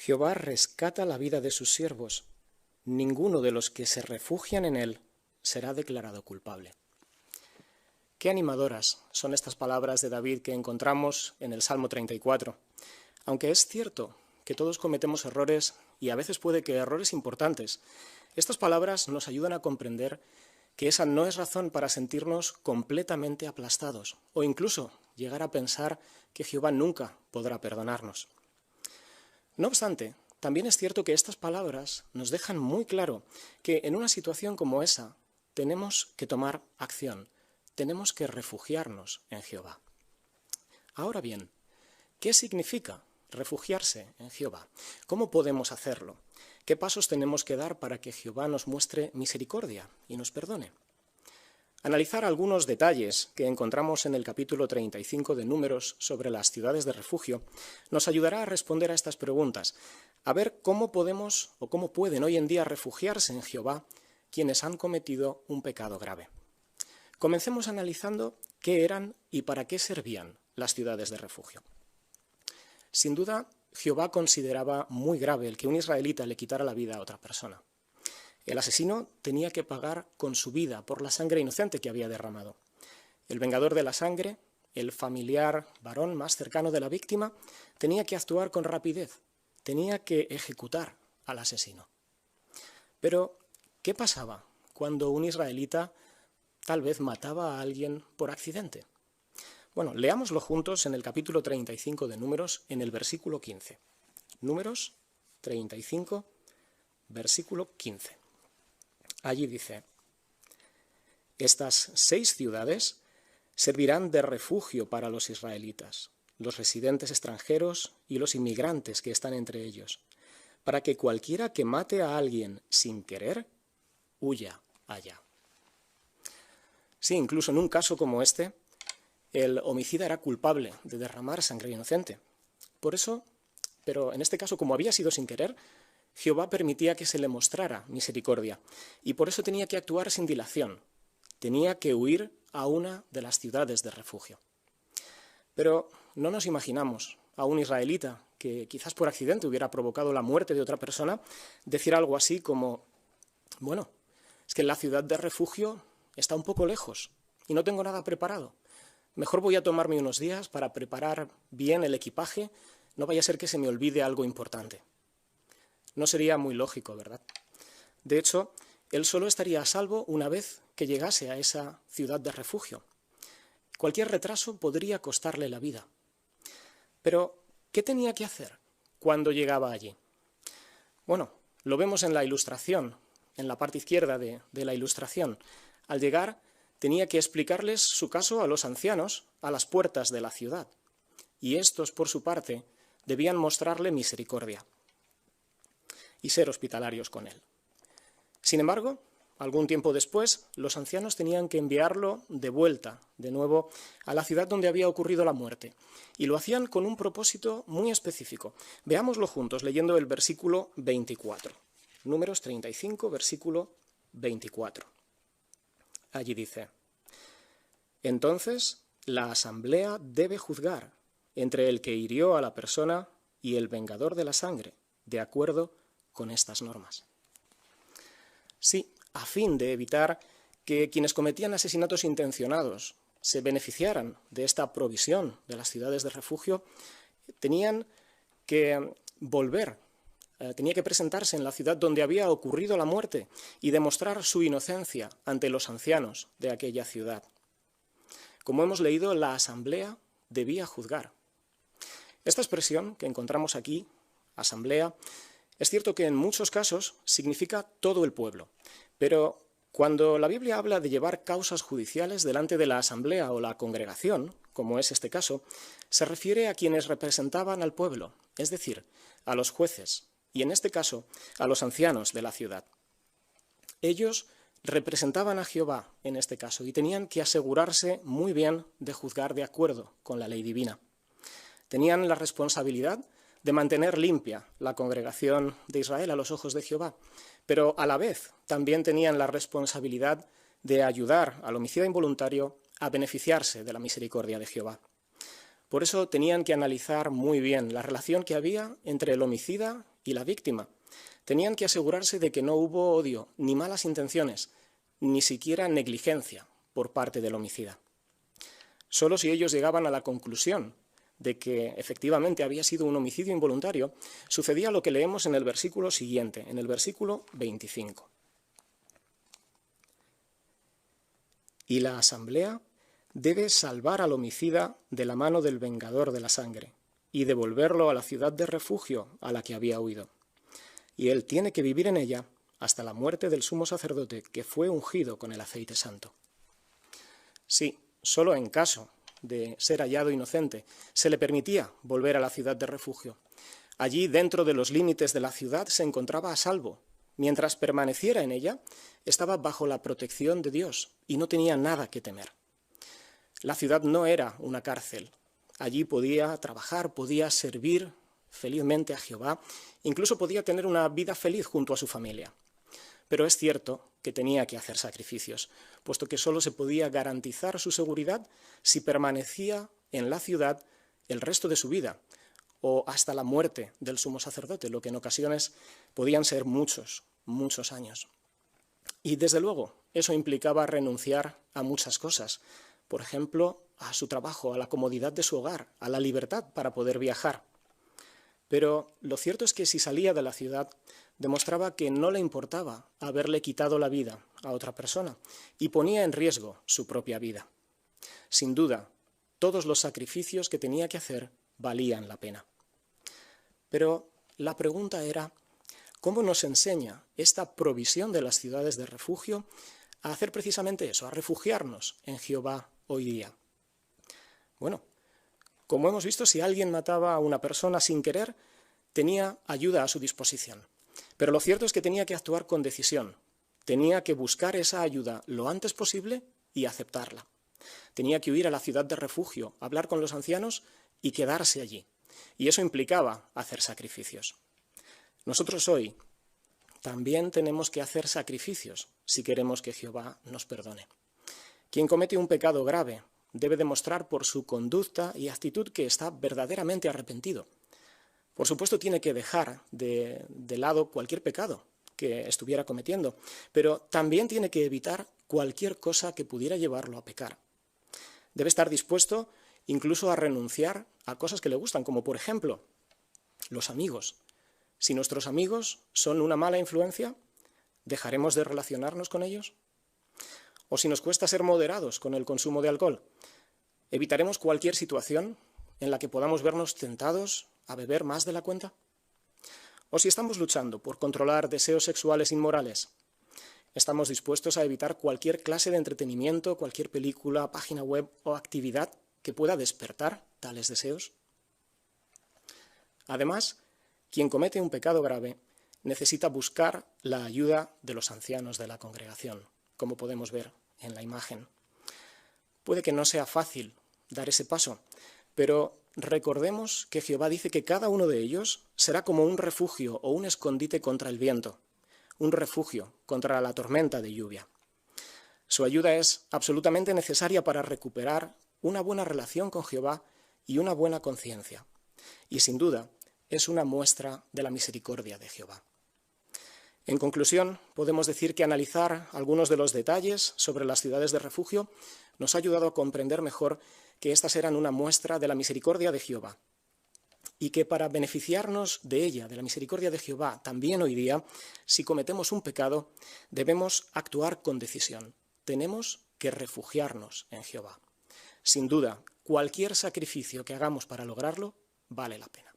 Jehová rescata la vida de sus siervos. Ninguno de los que se refugian en él será declarado culpable. Qué animadoras son estas palabras de David que encontramos en el Salmo 34. Aunque es cierto que todos cometemos errores y a veces puede que errores importantes, estas palabras nos ayudan a comprender que esa no es razón para sentirnos completamente aplastados o incluso llegar a pensar que Jehová nunca podrá perdonarnos. No obstante, también es cierto que estas palabras nos dejan muy claro que en una situación como esa tenemos que tomar acción, tenemos que refugiarnos en Jehová. Ahora bien, ¿qué significa refugiarse en Jehová? ¿Cómo podemos hacerlo? ¿Qué pasos tenemos que dar para que Jehová nos muestre misericordia y nos perdone? Analizar algunos detalles que encontramos en el capítulo 35 de Números sobre las ciudades de refugio nos ayudará a responder a estas preguntas, a ver cómo podemos o cómo pueden hoy en día refugiarse en Jehová quienes han cometido un pecado grave. Comencemos analizando qué eran y para qué servían las ciudades de refugio. Sin duda, Jehová consideraba muy grave el que un israelita le quitara la vida a otra persona. El asesino tenía que pagar con su vida por la sangre inocente que había derramado. El vengador de la sangre, el familiar varón más cercano de la víctima, tenía que actuar con rapidez, tenía que ejecutar al asesino. Pero, ¿qué pasaba cuando un israelita tal vez mataba a alguien por accidente? Bueno, leámoslo juntos en el capítulo 35 de Números, en el versículo 15. Números 35, versículo 15. Allí dice: estas 6 ciudades servirán de refugio para los israelitas, los residentes extranjeros y los inmigrantes que están entre ellos, para que cualquiera que mate a alguien sin querer, huya allá. Sí, incluso en un caso como este, el homicida era culpable de derramar sangre inocente. Por eso, pero en este caso, como había sido sin querer, Jehová permitía que se le mostrara misericordia, y por eso tenía que actuar sin dilación. Tenía que huir a una de las ciudades de refugio. Pero no nos imaginamos a un israelita que quizás por accidente hubiera provocado la muerte de otra persona decir algo así como: bueno, es que la ciudad de refugio está un poco lejos y no tengo nada preparado. Mejor voy a tomarme unos días para preparar bien el equipaje, no vaya a ser que se me olvide algo importante. No sería muy lógico, ¿verdad? De hecho, él solo estaría a salvo una vez que llegase a esa ciudad de refugio. Cualquier retraso podría costarle la vida. Pero, ¿qué tenía que hacer cuando llegaba allí? Bueno, lo vemos en la ilustración, en la parte izquierda de la ilustración. Al llegar, tenía que explicarles su caso a los ancianos a las puertas de la ciudad. Y estos, por su parte, debían mostrarle misericordia y ser hospitalarios con él. Sin embargo, algún tiempo después, los ancianos tenían que enviarlo de vuelta, de nuevo, a la ciudad donde había ocurrido la muerte, y lo hacían con un propósito muy específico. Veámoslo juntos, leyendo el versículo 24. Números 35, versículo 24. Allí dice: entonces la asamblea debe juzgar entre el que hirió a la persona y el vengador de la sangre, de acuerdo con estas normas. Sí, a fin de evitar que quienes cometían asesinatos intencionados se beneficiaran de esta provisión de las ciudades de refugio, tenían que tenía que presentarse en la ciudad donde había ocurrido la muerte y demostrar su inocencia ante los ancianos de aquella ciudad. Como hemos leído, la asamblea debía juzgar. Esta expresión que encontramos aquí, asamblea, es cierto que en muchos casos significa todo el pueblo, pero cuando la Biblia habla de llevar causas judiciales delante de la asamblea o la congregación, como es este caso, se refiere a quienes representaban al pueblo, es decir, a los jueces, y en este caso a los ancianos de la ciudad. Ellos representaban a Jehová en este caso y tenían que asegurarse muy bien de juzgar de acuerdo con la ley divina. Tenían la responsabilidad de mantener limpia la congregación de Israel a los ojos de Jehová, pero a la vez también tenían la responsabilidad de ayudar al homicida involuntario a beneficiarse de la misericordia de Jehová. Por eso tenían que analizar muy bien la relación que había entre el homicida y la víctima. Tenían que asegurarse de que no hubo odio, ni malas intenciones, ni siquiera negligencia por parte del homicida. Solo si ellos llegaban a la conclusión de que efectivamente había sido un homicidio involuntario, sucedía lo que leemos en el versículo siguiente, en el versículo 25. Y la asamblea debe salvar al homicida de la mano del vengador de la sangre y devolverlo a la ciudad de refugio a la que había huido. Y él tiene que vivir en ella hasta la muerte del sumo sacerdote que fue ungido con el aceite santo. Sí, solo en caso de ser hallado inocente se le permitía volver a la ciudad de refugio. Allí, dentro de los límites de la ciudad, se encontraba a salvo. Mientras permaneciera en ella, estaba bajo la protección de Dios y no tenía nada que temer. La ciudad no era una cárcel. Allí podía trabajar, podía servir felizmente a Jehová, incluso podía tener una vida feliz junto a su familia. Pero es cierto que tenía que hacer sacrificios, puesto que solo se podía garantizar su seguridad si permanecía en la ciudad el resto de su vida, o hasta la muerte del sumo sacerdote, lo que en ocasiones podían ser muchos años. Y desde luego, eso implicaba renunciar a muchas cosas, por ejemplo, a su trabajo, a la comodidad de su hogar, a la libertad para poder viajar. Pero lo cierto es que si salía de la ciudad, demostraba que no le importaba haberle quitado la vida a otra persona y ponía en riesgo su propia vida. Sin duda, todos los sacrificios que tenía que hacer valían la pena. Pero la pregunta era, ¿cómo nos enseña esta provisión de las ciudades de refugio a hacer precisamente eso, a refugiarnos en Jehová hoy día? Bueno, como hemos visto, si alguien mataba a una persona sin querer, tenía ayuda a su disposición. Pero lo cierto es que tenía que actuar con decisión. Tenía que buscar esa ayuda lo antes posible y aceptarla. Tenía que huir a la ciudad de refugio, hablar con los ancianos y quedarse allí. Y eso implicaba hacer sacrificios. Nosotros hoy también tenemos que hacer sacrificios si queremos que Jehová nos perdone. Quien comete un pecado grave debe demostrar por su conducta y actitud que está verdaderamente arrepentido. Por supuesto, tiene que dejar de lado cualquier pecado que estuviera cometiendo, pero también tiene que evitar cualquier cosa que pudiera llevarlo a pecar. Debe estar dispuesto incluso a renunciar a cosas que le gustan, como por ejemplo, los amigos. Si nuestros amigos son una mala influencia, ¿dejaremos de relacionarnos con ellos? O si nos cuesta ser moderados con el consumo de alcohol, ¿evitaremos cualquier situación en la que podamos vernos tentados a beber más de la cuenta? O si estamos luchando por controlar deseos sexuales inmorales, ¿estamos dispuestos a evitar cualquier clase de entretenimiento, cualquier película, página web o actividad que pueda despertar tales deseos? Además, quien comete un pecado grave necesita buscar la ayuda de los ancianos de la congregación, como podemos ver en la imagen. Puede que no sea fácil dar ese paso, pero recordemos que Jehová dice que cada uno de ellos será como un refugio o un escondite contra el viento, un refugio contra la tormenta de lluvia. Su ayuda es absolutamente necesaria para recuperar una buena relación con Jehová y una buena conciencia. Y sin duda, es una muestra de la misericordia de Jehová. En conclusión, podemos decir que analizar algunos de los detalles sobre las ciudades de refugio nos ha ayudado a comprender mejor que éstas eran una muestra de la misericordia de Jehová y que para beneficiarnos de ella, de la misericordia de Jehová, también hoy día, si cometemos un pecado, debemos actuar con decisión. Tenemos que refugiarnos en Jehová. Sin duda, cualquier sacrificio que hagamos para lograrlo vale la pena.